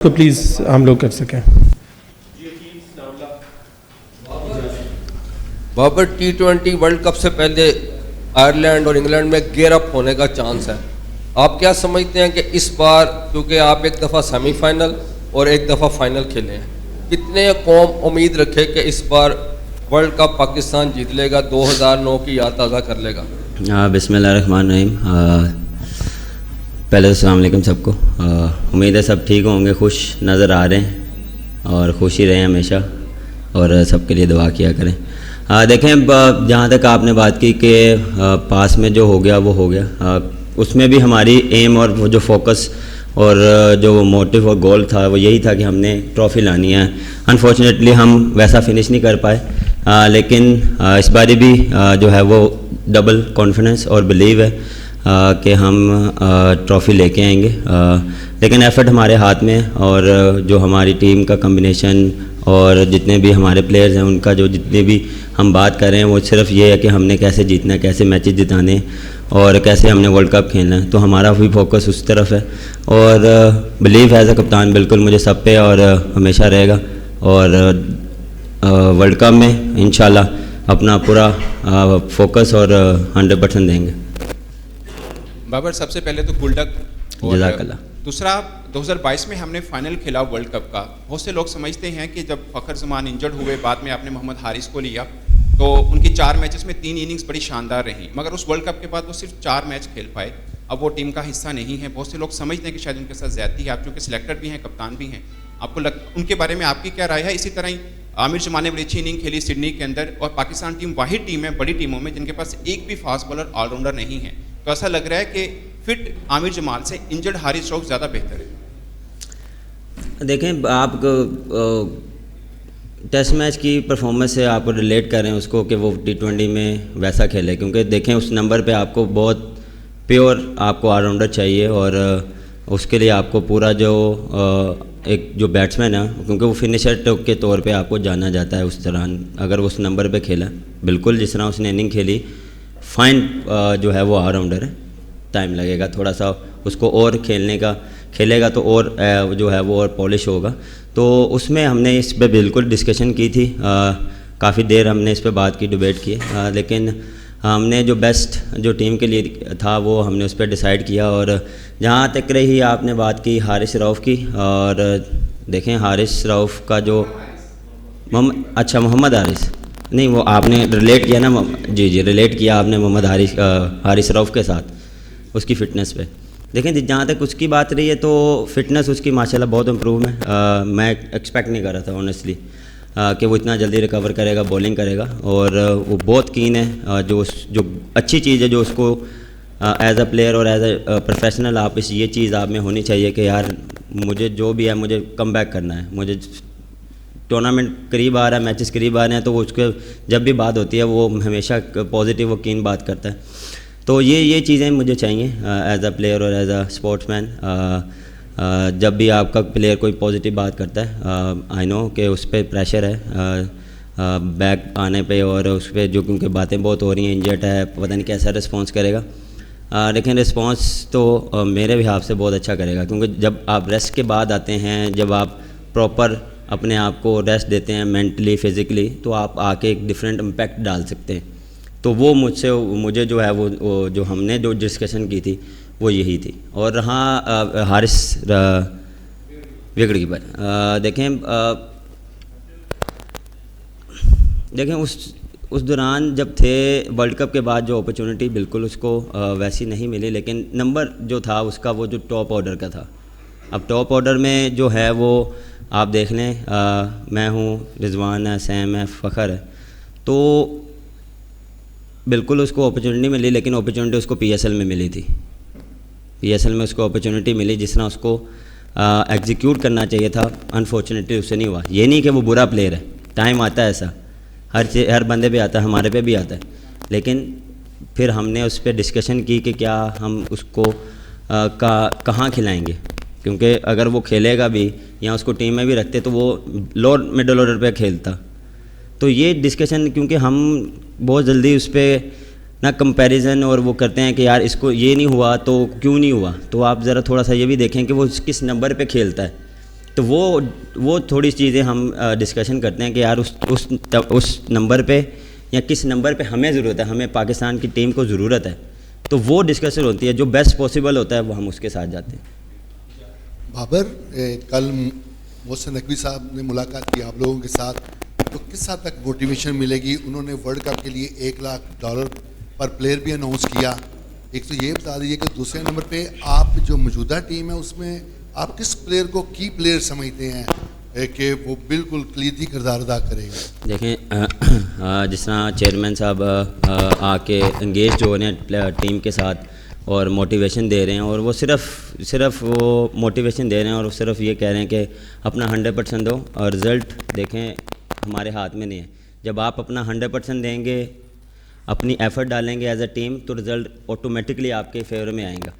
तो प्लीज़ हम लोग कर सकें। बाबर T20 वर्ल्ड कप से पहले आयरलैंड और इंग्लैंड में गेयर अप होने का चांस है। आप क्या समझते हैं कि इस बार, क्योंकि आप एक दफ़ा सेमीफाइनल और एक दफ़ा फाइनल खेले हैं, कितने कौम उम्मीद रखे कि इस बार वर्ल्ड कप पाकिस्तान जीत लेगा, 2009 की याद ताज़ा कर लेगा? बिस्मिल्लाहिर्रहमानिर्रहीम। पहले तो अस्सलाम वालेकुम सबको। उम्मीद है सब ठीक होंगे, खुश नज़र आ रहे हैं और खुश ही रहें हमेशा और सबके लिए दुआ किया करें। देखें, जहाँ तक आपने बात की कि पास में जो हो गया वो हो गया, उसमें भी हमारी एम और वो जो फोकस और जो मोटिव और गोल था वो यही था कि हमने ट्रॉफ़ी लानी है। अनफॉर्चुनेटली हम वैसा फिनिश नहीं कर पाए, लेकिन इस बारी भी जो है वो डबल कॉन्फिडेंस और बिलीव है कि हम ट्रॉफ़ी लेके आएंगे। लेकिन एफर्ट हमारे हाथ में है और जो हमारी टीम का कम्बिनेशन और जितने भी हमारे प्लेयर्स हैं उनका जो जितने भी हम बात कर रहे हैं वो सिर्फ ये है कि हमने कैसे जीतना है, कैसे मैचेस जिताने और कैसे हमने वर्ल्ड कप खेलना है। तो हमारा भी फोकस उस तरफ है और बिलीव एज अ कप्तान बिल्कुल मुझे सब पे और हमेशा रहेगा और वर्ल्ड कप में इंशाल्लाह अपना पूरा फोकस और 100% देंगे। बाबर, सबसे पहले तो गुल्डक जज़ाकल्लाह। दूसरा, 2022 में हमने फाइनल खेला वर्ल्ड कप का। बहुत से लोग समझते हैं कि जब फ़खर जमान इंजर्ड हुए, बाद में आपने मोहम्मद हारिस को लिया, तो उनकी 4 मैचेस में 3 इनिंग्स बड़ी शानदार रही, मगर उस वर्ल्ड कप के बाद वो सिर्फ 4 मैच खेल पाए। अब वो टीम का हिस्सा नहीं है। बहुत से लोग समझते हैं कि शायद उनके साथ ज़्यादती है। आप चूँकि सिलेक्टर भी हैं, कप्तान भी हैं, आपको उनके बारे में आपकी क्या राय है? इसी तरह ही आमिर जमान ने बड़ी अच्छी इनिंग खेली सिडनी के अंदर, और पाकिस्तान टीम वाहिद टीम है बड़ी टीमों में जिनके पास एक भी फास्ट बॉलर ऑलराउंडर नहीं है। तो ऐसा लग रहा है कि फिट आमिर जमाल से इंजर्ड हारिस राउफ ज़्यादा बेहतर है। देखें, आप टेस्ट मैच की परफॉर्मेंस से आप रिलेट करें उसको कि वो T20 में वैसा खेले, क्योंकि देखें उस नंबर पे आपको बहुत प्योर आपको ऑलराउंडर चाहिए और उसके लिए आपको पूरा जो एक जो बैट्समैन है, क्योंकि वो फिनिशर के तौर पे आपको जाना जाता है उस दौरान, अगर उस नंबर पे खेला बिल्कुल जिस तरह उसने इनिंग खेली, फाइन जो है वो ऑलराउंडर है। टाइम लगेगा थोड़ा सा उसको और खेलेगा तो और जो है वो और पॉलिश होगा। तो उसमें हमने इस पे बिल्कुल डिस्कशन की थी, काफ़ी देर हमने इस पे बात की, डिबेट की, लेकिन हमने जो बेस्ट जो टीम के लिए था वो हमने उस पर डिसाइड किया। और जहाँ तक रही आपने बात की हारिस रऊफ़ की, और देखें हारिस रऊफ़ का जो मोहम्मद हारिस नहीं, वो आपने रिलेट किया ना, जी रिलेट किया आपने मोहम्मद हारिस रऊफ़ के साथ उसकी फ़िटनेस पे। देखें जहाँ तक उसकी बात रही है तो फ़िटनेस उसकी माशाल्लाह बहुत इम्प्रूव है। मैं एक्सपेक्ट नहीं कर रहा था ऑनेस्टली कि वो इतना जल्दी रिकवर करेगा, बॉलिंग करेगा, और वो बहुत कीन है। जो अच्छी चीज़ है जो उसको एज अ प्लेयर और एज अ प्रोफेशनल आप ये चीज़ आप में होनी चाहिए कि यार मुझे जो भी है मुझे कम बैक करना है, मुझे टूर्नामेंट करीब आ रहा है, मैचेस करीब आ रहे हैं, तो उसके जब भी बात होती है वो हमेशा पॉजिटिव और कीन बात करता है। तो ये चीज़ें मुझे चाहिए एज अ प्लेयर और एज अ स्पोर्ट्समैन। जब भी आपका प्लेयर कोई पॉजिटिव बात करता है, आई नो कि उस पर प्रेशर है बैक आने पे, और उस पर जो क्योंकि बातें बहुत हो रही हैं, इंजर्ड है, पता नहीं कैसा रिस्पॉन्स करेगा। लेकिन रिस्पॉन्स तो मेरे हिसाब से बहुत अच्छा करेगा, क्योंकि जब आप रेस्ट के बाद आते हैं, जब आप प्रॉपर अपने आप को रेस्ट देते हैं मेंटली फिज़िकली, तो आप आके एक डिफरेंट इम्पैक्ट डाल सकते हैं। तो वो मुझे जो है वो जो हमने जो डिस्कशन की थी वो यही थी। और रहा हारिस विकेट कीपर, देखें उस दौरान जब थे वर्ल्ड कप के बाद जो अपॉर्चुनिटी बिल्कुल उसको वैसी नहीं मिली, लेकिन नंबर जो था उसका वो जो टॉप ऑर्डर का था। अब टॉप ऑर्डर में जो है वो आप देख लें, मैं हूँ, रिजवान है, सैम है, फ़खर है, तो बिल्कुल उसको अपॉर्चुनिटी मिली, लेकिन अपॉर्चुनिटी उसको PSL में मिली थी। PSL में उसको अपॉर्चुनिटी मिली जिस तरह उसको एग्जीक्यूट करना चाहिए था, अनफॉर्चुनेटली उससे नहीं हुआ। ये नहीं कि वो बुरा प्लेयर है, टाइम आता है ऐसा, हर बंदे पे आता है, हमारे पे भी आता है, लेकिन फिर हमने उस पर डिस्कशन की कि क्या हम उसको कहाँ खिलाएंगे, क्योंकि अगर वो खेलेगा भी या उसको टीम में भी रखते तो वो लोअर मिडल ऑर्डर पे खेलता। तो ये डिस्कशन, क्योंकि हम बहुत जल्दी उस पर ना कंपैरिजन और वो करते हैं कि यार इसको ये नहीं हुआ तो क्यों नहीं हुआ, तो आप ज़रा थोड़ा सा ये भी देखें कि वो किस नंबर पे खेलता है। तो वो थोड़ी चीज़ें हम डिस्कशन करते हैं कि यार उस नंबर पे या किस नंबर पे हमें ज़रूरत है, हमें पाकिस्तान की टीम को ज़रूरत है, तो वो डिस्कशन होती है। जो बेस्ट पॉसिबल होता है वो हम उसके साथ जाते हैं। बाबर, कल मोहसिन नकवी साहब ने मुलाकात की आप लोगों के साथ, तो किस हद तक मोटिवेशन मिलेगी? उन्होंने वर्ल्ड कप के लिए $1 लाख पर प्लेयर भी अनाउंस किया। एक तो ये बता दीजिए कि दूसरे नंबर पे आप जो मौजूदा टीम है उसमें आप किस प्लेयर को की प्लेयर समझते हैं कि वो बिल्कुल कलीदी किरदार अदा करेगा? देखें, जिस तरह चेयरमैन साहब आके एंगेज हो रहे हैं टीम के साथ और मोटिवेशन दे रहे हैं, और वो सिर्फ वो मोटिवेशन दे रहे हैं और सिर्फ ये कह रहे हैं कि अपना 100% दो और रिज़ल्ट देखें हमारे हाथ में नहीं है। जब आप अपना 100% देंगे, अपनी एफ़र्ट डालेंगे एज अ टीम, तो रिज़ल्ट ऑटोमेटिकली आपके फेवर में आएगा।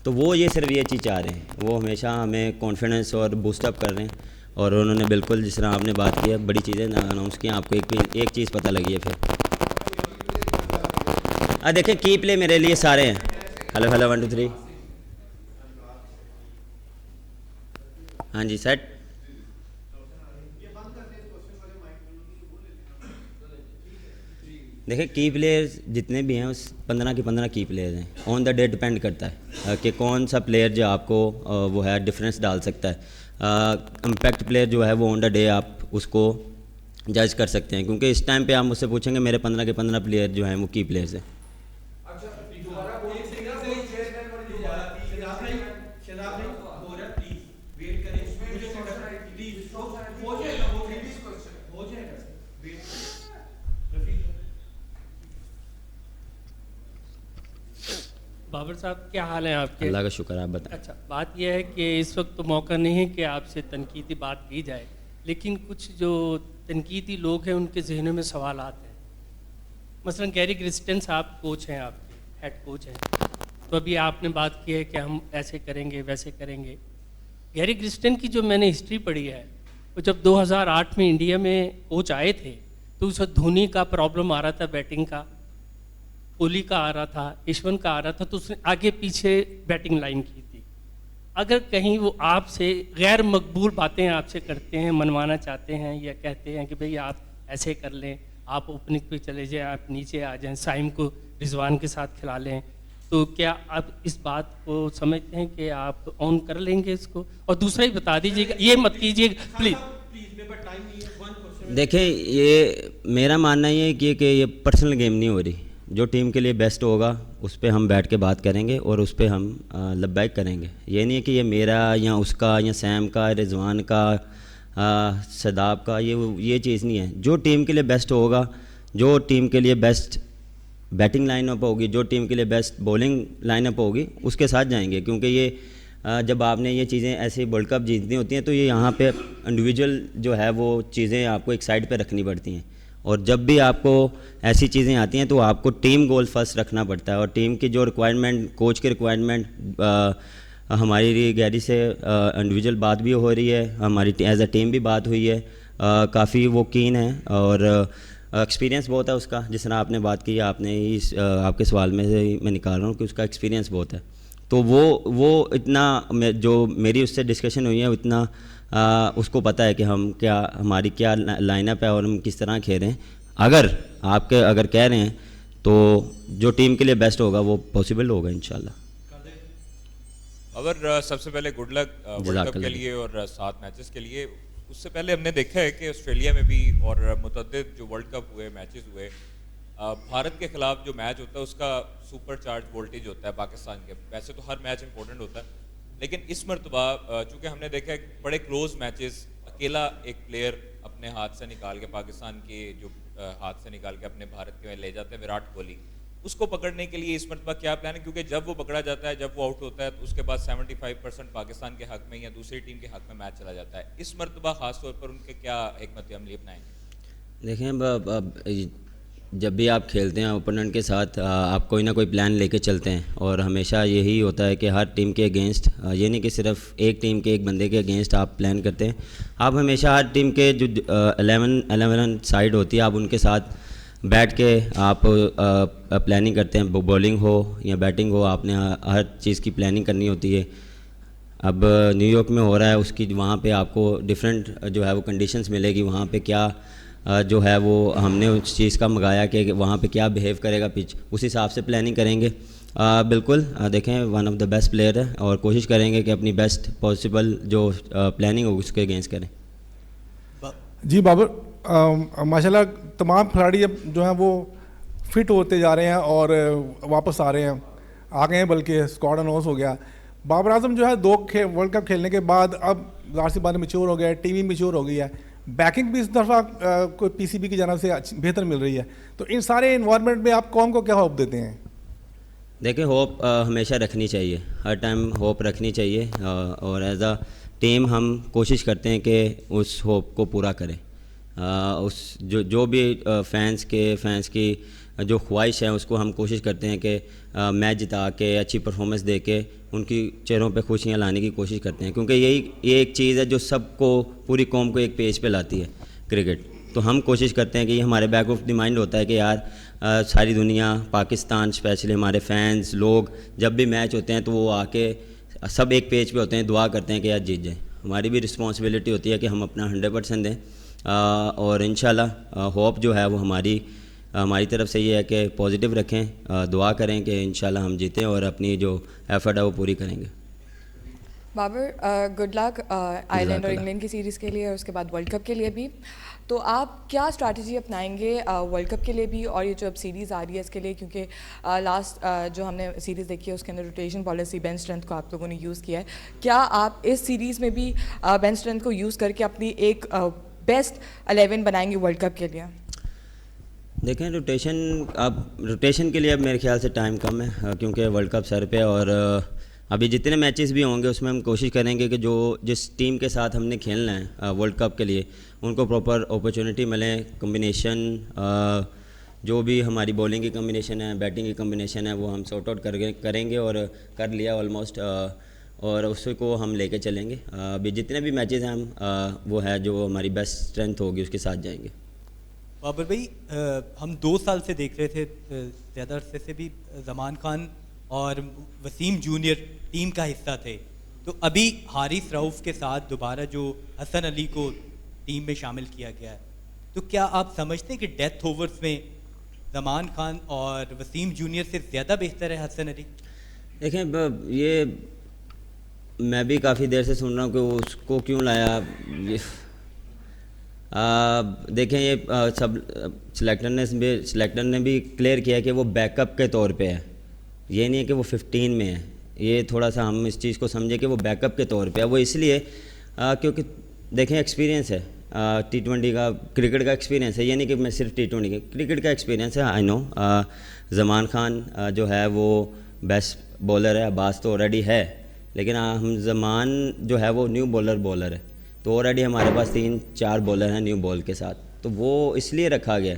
तो वो सिर्फ ये चीज़ चाह रहे हैं, वो हमेशा हमें कॉन्फिडेंस और बूस्टअप कर रहे हैं। और उन्होंने बिल्कुल जिस तरह आपने बात की है, बड़ी चीज़ें अनाउंस की, आपको एक चीज़ पता लगी है फिर। देखें, की प्ले मेरे लिए सारे हैं। हेलो 1 2 3। हाँ जी, सेट। देखिए, की प्लेयर्स जितने भी हैं उस 15 के 15 की प्लेयर्स हैं। ऑन द डे डिपेंड करता है कि कौन सा प्लेयर जो आपको वो है डिफरेंस डाल सकता है। इम्पैक्ट प्लेयर जो है वो ऑन द डे आप उसको जज कर सकते हैं, क्योंकि इस टाइम पे आप मुझसे पूछेंगे मेरे 15 के 15 प्लेयर जो हैं वो की प्लेयर्स हैं। बाबर साहब, क्या हाल है आपके? अल्लाह का शुक्र, आप बताएं। अच्छा, बात यह है कि इस वक्त तो मौका नहीं है कि आपसे तनकीदी बात की जाए, लेकिन कुछ जो तनकीदी लोग हैं उनके जहनों में सवाल आते हैं। मसलन गैरी क्रिस्टन साहब कोच हैं, आपके हेड कोच हैं, तो अभी आपने बात की है कि हम ऐसे करेंगे वैसे करेंगे। गैरी क्रिस्टन की जो मैंने हिस्ट्री पढ़ी है, वो जब 2008 में इंडिया में कोच आए थे तो उस वक्त धोनी का प्रॉब्लम आ रहा था, बैटिंग का, कोहली का आ रहा था, ईश्वन का आ रहा था, तो उसने आगे पीछे बैटिंग लाइन की थी। अगर कहीं वो आपसे गैर मकबूल बातें आपसे करते हैं, मनवाना चाहते हैं या कहते हैं कि भाई आप ऐसे कर लें, आप ओपनिंग पे चले जाएं, आप नीचे आ जाएं, साइम को रिजवान के साथ खिला लें, तो क्या आप इस बात को समझते हैं कि आप ऑन कर लेंगे इसको? और दूसरा ही बता दीजिएगा, ये मत कीजिएगा प्लीज़। देखें, ये मेरा मानना ये है कि ये पर्सनल गेम नहीं हो रही। जो टीम के लिए बेस्ट होगा उस पर हम बैठ के बात करेंगे और उस पर हम लब्बैक करेंगे। ये नहीं है कि ये मेरा या उसका या सैम का, रिजवान का, सदाब का, ये चीज़ नहीं है। जो टीम के लिए बेस्ट होगा, जो टीम के लिए बेस्ट बैटिंग लाइनअप होगी, जो टीम के लिए बेस्ट बॉलिंग लाइनअप होगी, उसके साथ जाएंगे। क्योंकि ये जब आपने ये चीज़ें ऐसे वर्ल्ड कप जीतनी होती हैं तो ये यहाँ पे इंडिविजुअल जो है वो चीज़ें आपको एक साइड पे रखनी पड़ती हैं। और जब भी आपको ऐसी चीज़ें आती हैं तो आपको टीम गोल फर्स्ट रखना पड़ता है। और टीम की जो रिक्वायरमेंट, कोच की रिक्वायरमेंट, हमारी गैरी से इंडिविजुअल बात भी हो रही है, हमारी एज अ टीम भी बात हुई है। काफ़ी वो कीन है और एक्सपीरियंस बहुत है उसका। जिस तरह आपने बात की, आपने इस आपके सवाल में से मैं निकाल रहा हूँ कि उसका एक्सपीरियंस बहुत है। तो वो इतना जो मेरी उससे डिस्कशन हुई है उतना उसको पता है कि हम क्या, हमारी क्या लाइनअप है और हम किस तरह खेल रहे हैं। अगर कह रहे हैं तो जो टीम के लिए बेस्ट होगा वो पॉसिबल होगा इंशाल्लाह। और सबसे पहले गुड लक वर्ल्ड कप के लिए और 7 मैचेस के लिए। उससे पहले हमने देखा है कि ऑस्ट्रेलिया में भी और मुतअद्दिद जो वर्ल्ड कप हुए, मैचेस हुए, भारत के खिलाफ जो मैच होता है उसका सुपर चार्ज वोल्टेज होता है पाकिस्तान के। वैसे तो हर मैच इंपॉर्टेंट होता है, लेकिन इस मरतबा चूँकि हमने देखा है बड़े क्लोज मैचेस, अकेला एक प्लेयर अपने हाथ से निकाल के, पाकिस्तान के जो हाथ से निकाल के अपने भारत के में ले जाते हैं, विराट कोहली, उसको पकड़ने के लिए इस मरतबा क्या प्लान है? क्योंकि जब वो पकड़ा जाता है, जब वो आउट होता है, तो उसके बाद 75% पाकिस्तान के हक़ में या दूसरी टीम के हक़ में मैच चला जाता है। इस मरतबा ख़ास तौर पर उनके क्या हिकमत अमली अपनाएंगे? देखें, जब भी आप खेलते हैं ओपोनेंट के साथ, आप कोई ना कोई प्लान लेके चलते हैं और हमेशा यही होता है कि हर टीम के अगेंस्ट, ये नहीं कि सिर्फ एक टीम के एक बंदे के अगेंस्ट आप प्लान करते हैं। आप हमेशा हर टीम के जो 11 साइड होती है, आप उनके साथ बैठ के आप प्लानिंग करते हैं। बॉलिंग हो या बैटिंग हो, आपने हर चीज़ की प्लानिंग करनी होती है। अब न्यूयॉर्क में हो रहा है, उसकी वहाँ पे आपको डिफरेंट जो है वो कंडीशंस मिलेगी, वहाँ पे क्या जो है वो हमने उस चीज़ का मंगाया कि वहाँ पे क्या बिहेव करेगा पिच, उस हिसाब से प्लानिंग करेंगे। बिल्कुल देखें one of the best player है और कोशिश करेंगे कि अपनी बेस्ट पॉसिबल जो प्लानिंग हो उसके अगेंस्ट करें। जी बाबर, माशाल्लाह तमाम खिलाड़ी अब जो हैं वो फिट होते जा रहे हैं और वापस आ रहे हैं, आ गए हैं, बल्कि स्क्वाड अनाउंस हो गया। बाबर आजम जो है 2 वर्ल्ड कप खेलने के बाद अब ज़ाहिर सी बात मैच्योर हो गया है, टीम भी मैच्योर हो गई है, बैकिंग भी इस दफ़ा कोई पीसीबी की जानब से बेहतर मिल रही है, तो इन सारे इन्वायरमेंट में आप कौम को क्या होप देते हैं? देखिए होप हमेशा रखनी चाहिए, हर टाइम होप रखनी चाहिए और एज अ टीम हम कोशिश करते हैं कि उस होप को पूरा करें। उस जो भी फैंस की जो ख्वाहिश है उसको हम कोशिश करते हैं कि मैच जिता के अच्छी परफॉर्मेंस दे के उनकी चेहरों पे खुशियाँ लाने की कोशिश करते हैं, क्योंकि ये एक चीज़ है जो सबको, पूरी कौम को एक पेज पे लाती है क्रिकेट। तो हम कोशिश करते हैं कि ये हमारे बैक ऑफ द माइंड होता है कि यार सारी दुनिया, पाकिस्तान स्पेशली हमारे फैंस लोग जब भी मैच होते हैं तो वो आके सब एक पेज पे होते हैं, दुआ करते हैं कि यार जीत जाए। हमारी भी रिस्पॉन्सिबिलिटी होती है कि हम अपना 100% दें और इंशाल्लाह होप जो है वो हमारी तरफ से ये है कि पॉजिटिव रखें, दुआ करें कि इंशाल्लाह हम जीतें और अपनी जो एफर्ट है वो पूरी करेंगे। बाबर, गुड लक आयरलैंड और इंग्लैंड की सीरीज़ के लिए और उसके बाद वर्ल्ड कप के लिए भी। तो आप क्या स्ट्रैटेजी अपनाएंगे वर्ल्ड कप के लिए भी और ये जो अब सीरीज़ आ रही है इसके लिए, क्योंकि लास्ट जो हमने सीरीज़ देखी है उसके अंदर रोटेशन पॉलिसी, बेंच स्ट्रेंथ को आप लोगों ने यूज़ किया है, क्या आप इस सीरीज़ में भी बेंच स्ट्रेंथ को यूज़ करके अपनी एक बेस्ट 11 बनाएंगे वर्ल्ड कप के लिए? देखें रोटेशन के लिए अब मेरे ख्याल से टाइम कम है, क्योंकि वर्ल्ड कप सर पे और अभी जितने मैचेस भी होंगे उसमें हम कोशिश करेंगे कि जिस टीम के साथ हमने खेलना है वर्ल्ड कप के लिए उनको प्रॉपर अपॉर्चुनिटी मिले, कॉम्बिनेशन जो भी हमारी बॉलिंग की कॉम्बिनेशन है, बैटिंग की कॉम्बिनेशन है वो हम सॉर्ट आउट करेंगे और कर लिया ऑलमोस्ट, और उसको हम लेके चलेंगे। अभी जितने भी मैचेस हैं हम वो है जो हमारी बेस्ट स्ट्रेंथ होगी उसके साथ जाएंगे। बाबर भाई, हम 2 साल से देख रहे थे, ज़्यादा अरसे से भी ज़मान खान और वसीम जूनियर टीम का हिस्सा थे, तो अभी हारिस रऊफ़ के साथ दोबारा जो हसन अली को टीम में शामिल किया गया है, तो क्या आप समझते हैं कि डेथ ओवर्स में ज़मान खान और वसीम जूनियर से ज़्यादा बेहतर है हसन अली? देखें ये मैं भी काफ़ी देर से सुन रहा हूँ कि उसको क्यों लाया। देखें ये सब सिलेक्टर ने भी क्लियर किया कि वो बैकअप के तौर पे है, ये नहीं है कि वो 15 में है। ये थोड़ा सा हम इस चीज़ को समझे कि वो बैकअप के तौर पे है। वो इसलिए क्योंकि देखें एक्सपीरियंस है, T20 का, क्रिकेट का एक्सपीरियंस है, ये नहीं कि मैं सिर्फ T20 का, क्रिकेट का एक्सपीरियंस है। आई नो ज़मान खान जो है वो बेस्ट बॉलर है, अब्बास तो ऑलरेडी है, लेकिन हम ज़मान जो है वो न्यू बॉलर है, तो ऑलरेडी हमारे पास 3-4 बॉलर हैं न्यू बॉल के साथ, तो वो इसलिए रखा गया।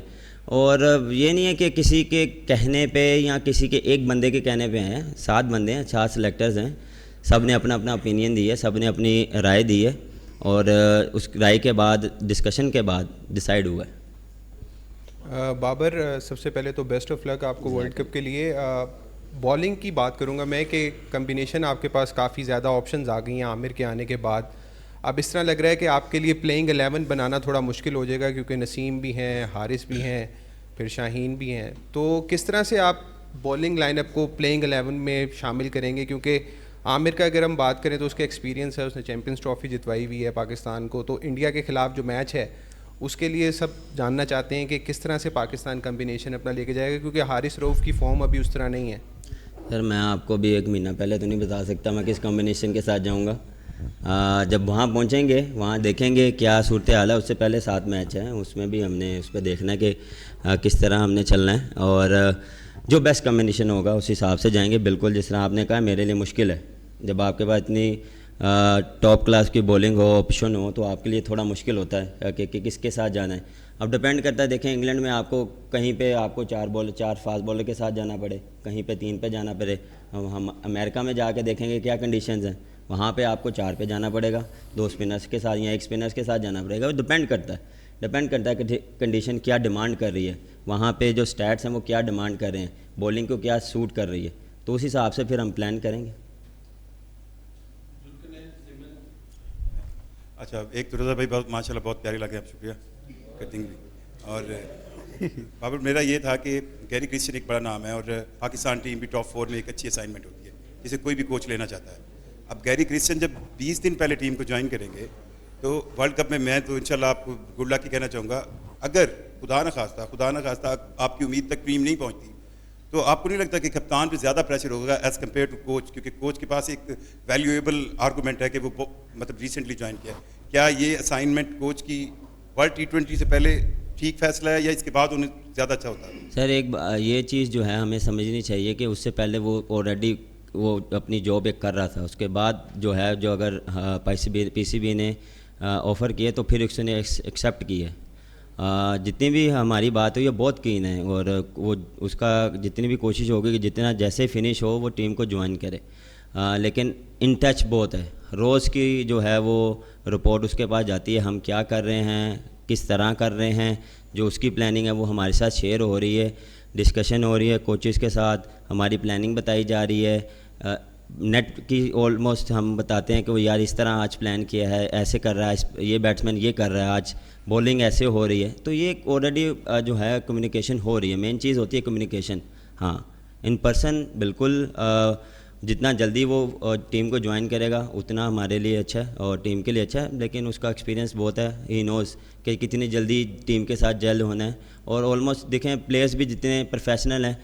और ये नहीं है कि किसी के कहने पे या किसी के एक बंदे के कहने पे हैं, 7 बंदे हैं, 4 सिलेक्टर्स हैं, सब ने अपना अपना ओपिनियन दी है, सब ने अपनी राय दी है और उस राय के बाद डिस्कशन के बाद डिसाइड हुआ है। बाबर, सबसे पहले तो बेस्ट ऑफ लक आपको वर्ल्ड कप के लिए। बॉलिंग की बात करूंगा मैं कि कम्बिनेशन आपके पास काफ़ी ज़्यादा ऑप्शंस आ गई हैं आमिर के आने के बाद। अब इस तरह लग रहा है कि आपके लिए प्लेइंग 11 बनाना थोड़ा मुश्किल हो जाएगा, क्योंकि नसीम भी हैं, हारिस भी हैं, फिर शाहीन भी हैं। तो किस तरह से आप बॉलिंग लाइनअप को प्लेइंग 11 में शामिल करेंगे? क्योंकि आमिर का अगर हम बात करें तो उसका एक्सपीरियंस है, उसने चैम्पियंस ट्रॉफी जितवाई हुई है पाकिस्तान को, तो इंडिया के ख़िलाफ़ जो मैच है उसके लिए सब जानना चाहते हैं कि किस तरह से पाकिस्तान कम्बिनेशन अपना लेके जाएगा, क्योंकि हारिस रऊफ़ की फॉर्म अभी उस तरह नहीं है। सर मैं आपको भी 1 महीना पहले तो नहीं बता सकता मैं किस कॉम्बिनेशन के साथ जाऊंगा। जब वहाँ पहुँचेंगे वहाँ देखेंगे क्या सूरत हाल है। उससे पहले 7 मैच हैं, उसमें भी हमने उस पर देखना है कि किस तरह हमने चलना है और जो बेस्ट कॉम्बिनेशन होगा उस हिसाब से जाएंगे। बिल्कुल जिस तरह आपने कहा मेरे लिए मुश्किल है, जब आपके पास इतनी टॉप क्लास की बॉलिंग हो, ऑप्शन हो, तो आपके लिए थोड़ा मुश्किल होता है कि किसके साथ जाना है। अब डिपेंड करता है, देखें इंग्लैंड में आपको कहीं पे आपको 4 फास्ट बॉलर के साथ जाना पड़े, कहीं पे 3 पे जाना पड़े। हम अमेरिका में जाके देखेंगे क्या कंडीशंस हैं, वहाँ पे आपको 4 पे जाना पड़ेगा, 2 स्पिनर्स के साथ या 1 स्पिनर्स के साथ जाना पड़ेगा। वो डिपेंड करता है कि कंडीशन क्या डिमांड कर रही है, वहाँ पे जो स्टैट्स हैं वो क्या डिमांड कर रहे हैं, बॉलिंग को क्या सूट कर रही है, तो उस हिसाब से फिर हम प्लान करेंगे। अच्छा, एक तो रज़ा भाई बहुत माशाल्लाह बहुत प्यारी लगे, आप शुक्रिया कटिंग भी। और बाबर मेरा ये था कि गैरी क्रिस्टियन एक बड़ा नाम है और पाकिस्तान टीम भी टॉप 4 में एक अच्छी असाइनमेंट होती है जिसे कोई भी कोच लेना चाहता है। अब गैरी क्रिस्टियन जब 20 दिन पहले टीम को ज्वाइन करेंगे तो वर्ल्ड कप में मैं तो इंशाल्लाह आपको गुड लक ही कहना चाहूँगा। अगर खुदा न खास्ता आपकी उम्मीद तक टीम नहीं पहुँचती तो आपको नहीं लगता कि कप्तान पे ज़्यादा प्रेशर होगा एज़ कम्पेयर टू कोच, क्योंकि कोच के पास एक वैल्यूएबल आर्गूमेंट है कि वो मतलब रिसेंटली ज्वाइन किया। क्या ये असाइनमेंट कोच की वर्ल्ड T20 से पहले ठीक फैसला है या इसके बाद उन्हें ज़्यादा अच्छा होता है? सर ये चीज़ जो है हमें समझनी चाहिए कि उससे पहले वो ऑलरेडी वो अपनी जॉब एक कर रहा था, उसके बाद जो है जो अगर PCB ने ऑफ़र किए तो फिर उसने एक्सेप्ट की है। जितनी भी हमारी बात हुई है बहुत कीन है और वो उसका जितनी भी कोशिश होगी कि जितना जैसे फिनिश हो वो टीम को ज्वाइन करे, लेकिन इन टच बहुत है। रोज़ की जो है वो रिपोर्ट उसके पास जाती है, हम क्या कर रहे हैं, किस तरह कर रहे हैं, जो उसकी प्लानिंग है वो हमारे साथ शेयर हो रही है, डिस्कशन हो रही है कोचेज़ के साथ, हमारी प्लानिंग बताई जा रही है। नेट की ऑलमोस्ट हम बताते हैं कि वो यार इस तरह आज प्लान किया है, ऐसे कर रहा है, ये बैट्समैन ये कर रहा है, आज बॉलिंग ऐसे हो रही है। तो ये ऑलरेडी जो है कम्युनिकेशन हो रही है। मेन चीज़ होती है कम्युनिकेशन। हाँ, इन पर्सन बिल्कुल जितना जल्दी वो टीम को ज्वाइन करेगा उतना हमारे लिए अच्छा है और टीम के लिए अच्छा है, लेकिन उसका एक्सपीरियंस बहुत है। ही नोज़ कि कितनी जल्दी टीम के साथ जेल होना है और ऑलमोस्ट देखें प्लेयर्स भी जितने प्रोफेशनल हैं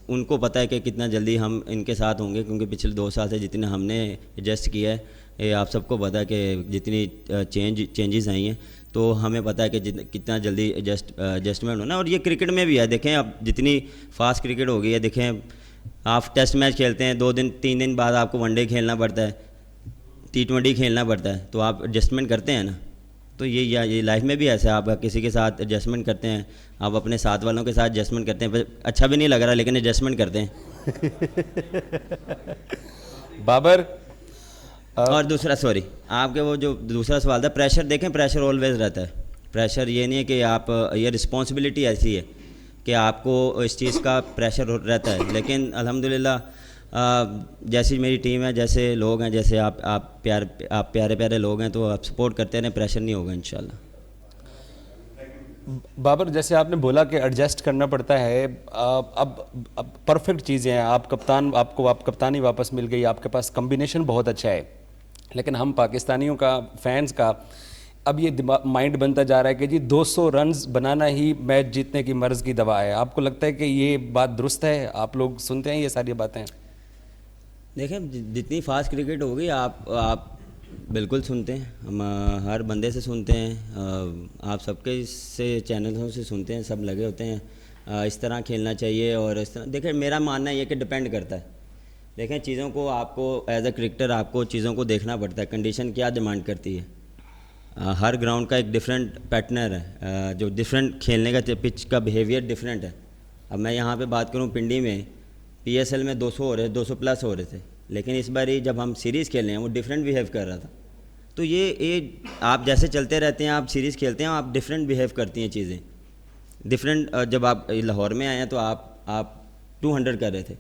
उनको पता है कि कितना जल्दी हम इनके साथ होंगे, क्योंकि पिछले 2 साल से जितने हमने एडजस्ट किया है, ये आप सबको पता है कि जितनी चेंजेस आई हैं तो हमें पता है कि कितना जल्दी एडजस्टमेंट होना है। और ये क्रिकेट में भी है, देखें अब जितनी फास्ट क्रिकेट हो गई है, देखें आप टेस्ट मैच खेलते हैं 2 दिन 3 दिन बाद आपको वनडे खेलना पड़ता है, T20 खेलना पड़ता है, तो आप एडजस्टमेंट करते हैं ना। तो ये लाइफ में भी ऐसा है, आप किसी के साथ एडजस्टमेंट करते हैं, आप अपने साथ वालों के साथ एडजस्टमेंट करते हैं, अच्छा भी नहीं लग रहा लेकिन एडजस्टमेंट करते हैं। बाबर और दूसरा सॉरी आपके वो जो दूसरा सवाल था, प्रेशर देखें प्रेशर ऑलवेज रहता है। प्रेशर ये नहीं है कि आप ये रिस्पॉन्सिबिलिटी ऐसी है कि आपको इस चीज़ का प्रेशर रहता है, लेकिन अल्हम्दुलिल्लाह जैसी मेरी टीम है, जैसे लोग हैं, जैसे आप प्यारे प्यारे लोग हैं, तो आप सपोर्ट करते हैं, प्रेशर नहीं होगा इंशाल्लाह। बाबर जैसे आपने बोला कि एडजस्ट करना पड़ता है, अब परफेक्ट चीज़ें हैं, आप कप्तानी वापस मिल गई, आपके पास कम्बिनेशन बहुत अच्छा है, लेकिन हम पाकिस्तानियों का फैंस का अब ये माइंड बनता जा रहा है कि जी 200 रन्स बनाना ही मैच जीतने की मर्ज़ की दवा है। आपको लगता है कि ये बात दुरुस्त है? आप लोग सुनते हैं ये सारी बातें? देखें जितनी फास्ट क्रिकेट होगी आप बिल्कुल सुनते हैं, हम हर बंदे से सुनते हैं, आप सबके से चैनलों से सुनते हैं, सब लगे होते हैं इस तरह खेलना चाहिए और इस तरह। देखें मेरा मानना ये कि डिपेंड करता है, देखें चीज़ों को आपको एज अ क्रिकेटर आपको चीज़ों को देखना पड़ता है, कंडीशन क्या डिमांड करती है। हर ग्राउंड का एक डिफरेंट पैटर्न है, जो डिफरेंट खेलने का पिच का बिहेवियर डिफरेंट है। अब मैं यहाँ पे बात करूँ पिंडी में PSL में 200 हो रहे थे, 200 प्लस हो रहे थे, लेकिन इस बार जब हम सीरीज़ खेल रहे हैं वो डिफरेंट बिहेव कर रहा था। तो ये आप जैसे चलते रहते हैं, आप सीरीज़ खेलते हैं, आप डिफरेंट बिहेव करती हैं चीज़ें डिफरेंट। जब आप लाहौर में आए हैं तो आप 200 कर रहे थे,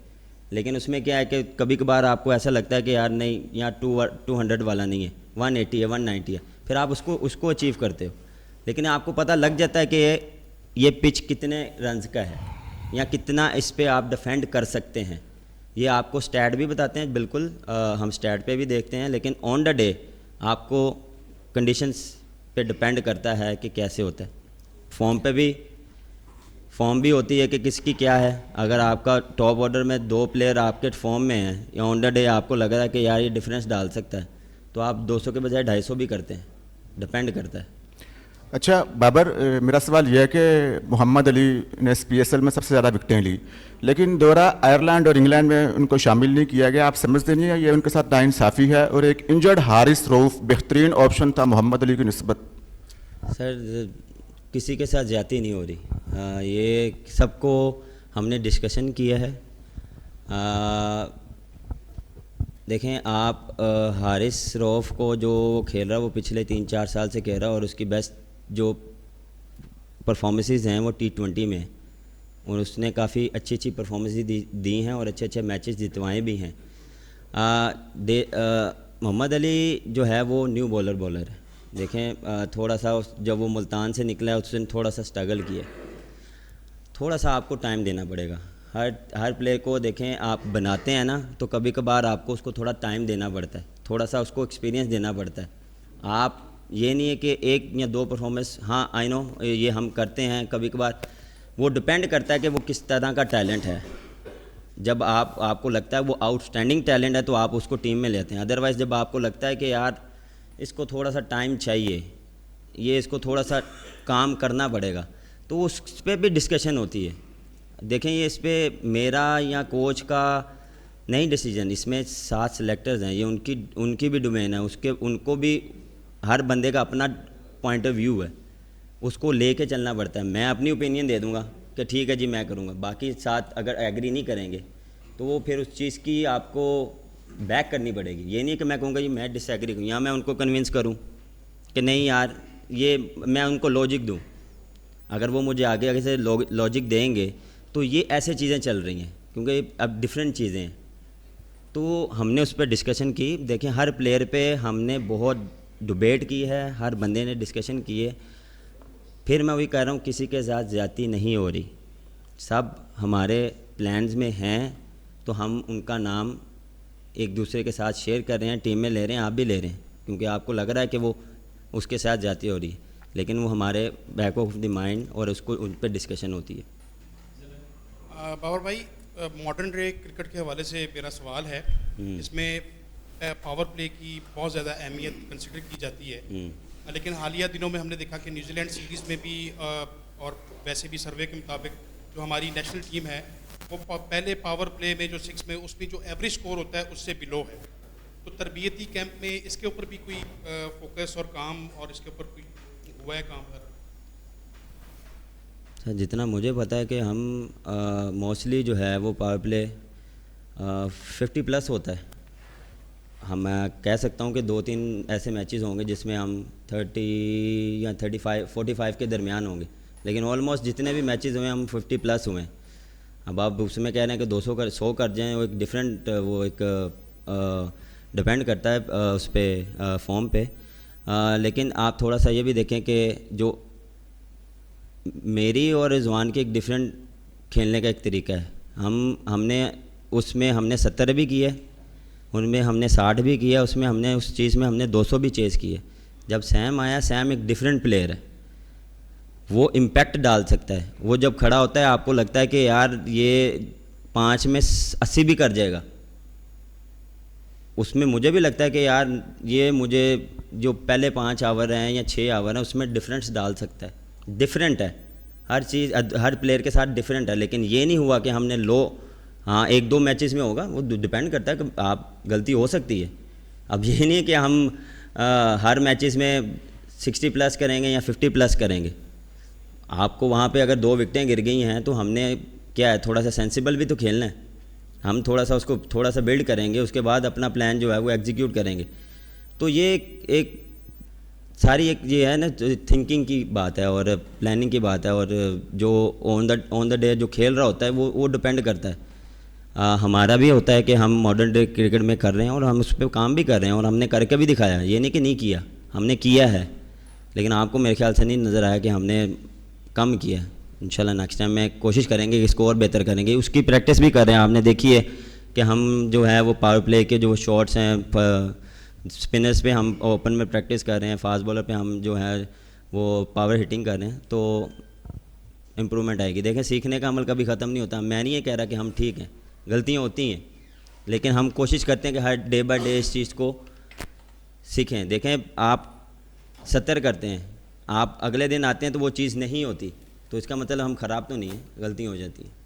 लेकिन उसमें क्या है कि कभी कभार आपको ऐसा लगता है कि यार नहीं यहाँ 200 वाला नहीं है, 180 है, 190 है, फिर आप उसको अचीव करते हो, लेकिन आपको पता लग जाता है कि ये पिच कितने रन्स का है या कितना इस पे आप डिफेंड कर सकते हैं। ये आपको स्टैट भी बताते हैं, बिल्कुल हम स्टैट पे भी देखते हैं, लेकिन ऑन द डे आपको कंडीशंस पे डिपेंड करता है कि कैसे होता है। फॉर्म भी होती है कि किसकी क्या है। अगर आपका टॉप ऑर्डर में 2 प्लेयर आपके फॉर्म में हैं या ऑन द डे आपको लग रहा है कि यार ये डिफरेंस डाल सकता है, तो आप 200 के बजाय 250 भी करते हैं, डिपेंड करता है। अच्छा बाबर, मेरा सवाल यह है कि मोहम्मद अली ने PSL में सबसे ज़्यादा विकटें ली, लेकिन दौरा आयरलैंड और इंग्लैंड में उनको शामिल नहीं किया गया। आप समझते नहीं है ये उनके साथ नाइंसाफ़ी है? और एक इंजर्ड हारिस रऊफ बेहतरीन ऑप्शन था मोहम्मद अली की निस्बत। सर किसी के साथ ज़्यादती नहीं हो रही, ये सबको हमने डिस्कशन किया है। देखें आप हारिस रऊफ को जो खेल रहा है वो पिछले 3-4 साल से खेल रहा है और उसकी बेस्ट जो परफॉर्मेंसेस हैं वो T20 में, और उसने काफ़ी अच्छी परफॉर्मेंस दी हैं और अच्छे मैचेस जितवाए भी हैं। मोहम्मद अली जो है वो न्यू बॉलर है। देखें थोड़ा सा जब वो मुल्तान से निकला है उसने थोड़ा सा स्ट्रगल किया, थोड़ा सा आपको टाइम देना पड़ेगा। हर प्लेयर को देखें आप बनाते हैं ना तो कभी कभार आपको उसको थोड़ा टाइम देना पड़ता है, थोड़ा सा उसको एक्सपीरियंस देना पड़ता है। आप ये नहीं है कि एक या दो परफॉर्मेंस, हाँ आई नो ये हम करते हैं कभी कभार, वो डिपेंड करता है कि वो किस तरह का टैलेंट है। जब आपको लगता है वो आउटस्टैंडिंग टैलेंट है तो आप उसको टीम में लेते हैं। अदरवाइज़ जब आपको लगता है कि यार इसको थोड़ा सा टाइम चाहिए, ये इसको थोड़ा सा काम करना पड़ेगा, तो उस पर भी डिस्कशन होती है। देखें ये इस पर मेरा या कोच का नहीं डिसीजन, इसमें 7 सेलेक्टर्स हैं, ये उनकी भी डोमेन है, उनको भी हर बंदे का अपना पॉइंट ऑफ व्यू है, उसको लेके चलना पड़ता है। मैं अपनी ओपिनियन दे दूंगा कि ठीक है जी मैं करूंगा, बाकी 7 अगर एग्री नहीं करेंगे तो वो फिर उस चीज़ की आपको बैक करनी पड़ेगी। ये नहीं कि मैं कहूँगा जी मैं डिसएग्री करूँ या मैं उनको कन्विंस करूँ कि नहीं यार ये, मैं उनको लॉजिक दूँ। अगर वो मुझे आगे से लॉजिक देंगे तो ये ऐसे चीज़ें चल रही हैं, क्योंकि अब डिफरेंट चीज़ें हैं। तो हमने उस पर डिस्कशन की। देखें हर प्लेयर पे हमने बहुत डिबेट की है, हर बंदे ने डिस्कशन की है। फिर मैं वही कह रहा हूँ, किसी के साथ ज़्यादती नहीं हो रही, सब हमारे प्लान्स में हैं, तो हम उनका नाम एक दूसरे के साथ शेयर कर रहे हैं, टीम में ले रहे हैं, आप भी ले रहे हैं, क्योंकि आपको लग रहा है कि वो उसके साथ ज़्यादती हो रही है, लेकिन वो हमारे बैक ऑफ द माइंड और उसको उन पर डिस्कशन होती है। बाबर भाई, मॉडर्न डे क्रिकेट के हवाले से मेरा सवाल है, इसमें पावर प्ले की बहुत ज़्यादा अहमियत कंसिडर की जाती है, लेकिन हालिया दिनों में हमने देखा कि न्यूजीलैंड सीरीज़ में भी और वैसे भी सर्वे के मुताबिक जो हमारी नेशनल टीम है वो पहले पावर प्ले में जो 6 में उसमें जो एवरेज स्कोर होता है उससे बिलो है। तो तरबियती कैंप में इसके ऊपर भी कोई फोकस और काम, और इसके ऊपर कोई हुआ है काम पर? सर जितना मुझे पता है कि हम मोस्टली जो है वो पावर प्ले 50+ होता है। हम कह सकता हूँ कि 2-3 ऐसे मैचेस होंगे जिसमें हम 30 या 45 के दरमियान होंगे, लेकिन ऑलमोस्ट जितने भी मैचेस हुए हम 50+ हुए हैं। अब आप उसमें कह रहे हैं कि 100 कर जाएँ, वो एक डिफरेंट, वो एक डिपेंड करता है उस पर फॉर्म पे। लेकिन आप थोड़ा सा ये भी देखें कि जो मेरी और रिजवान की एक डिफरेंट खेलने का एक तरीका है। हमने उसमें हमने 70 भी किए, उनमें हमने 60 भी किया, उसमें हमने उस चीज़ में हमने 200 भी चेज़ किए। जब सैम आया, सैम एक डिफरेंट प्लेयर है, वो इम्पैक्ट डाल सकता है। वो जब खड़ा होता है आपको लगता है कि यार ये 5 में 80 भी कर जाएगा। उसमें मुझे भी लगता है कि यार ये मुझे जो पहले 5 ओवर हैं या 6 ओवर हैं उसमें डिफरेंस डाल सकता है। डिफरेंट है हर चीज़, हर प्लेयर के साथ डिफरेंट है। लेकिन ये नहीं हुआ कि हमने हाँ 1-2 मैचेस में होगा, वो डिपेंड करता है कि आप गलती हो सकती है। अब ये नहीं है कि हम हर मैचेस में 60+ करेंगे या 50+ करेंगे। आपको वहाँ पे अगर 2 विकेटें गिर गई हैं तो हमने क्या है, थोड़ा सा सेंसिबल भी तो खेलना है। हम थोड़ा सा उसको थोड़ा सा बिल्ड करेंगे, उसके बाद अपना प्लान जो है वो एग्जीक्यूट करेंगे। तो ये एक सारी एक ये है ना थिंकिंग की बात है और प्लानिंग की बात है, और जो ऑन द डे जो खेल रहा होता है वो डिपेंड करता है। हमारा भी होता है कि हम मॉडर्न डे क्रिकेट में कर रहे हैं और हम उस पर काम भी कर रहे हैं, और हमने करके भी दिखाया। ये नहीं कि नहीं किया, हमने किया है, लेकिन आपको मेरे ख्याल से नहीं नज़र आया कि हमने कम किया। इंशाल्लाह नेक्स्ट टाइम में कोशिश करेंगे कि स्कोर बेहतर करेंगे। उसकी प्रैक्टिस भी कर रहे हैं। आपने देखी है कि हम जो है वो पावर प्ले के जो शॉट्स हैं, स्पिनर्स पे हम ओपन में प्रैक्टिस कर रहे हैं, फास्ट बॉलर पे हम जो है वो पावर हिटिंग कर रहे हैं, तो इम्प्रूवमेंट आएगी। देखें सीखने का अमल कभी ख़त्म नहीं होता। मैं नहीं ये कह रहा कि हम ठीक हैं, गलतियाँ होती हैं, लेकिन हम कोशिश करते हैं कि हर डे बाय डे इस चीज़ को सीखें। देखें आप 70 करते हैं, आप अगले दिन आते हैं तो वो चीज़ नहीं होती, तो इसका मतलब हम ख़राब तो नहीं है, गलती हो जाती है।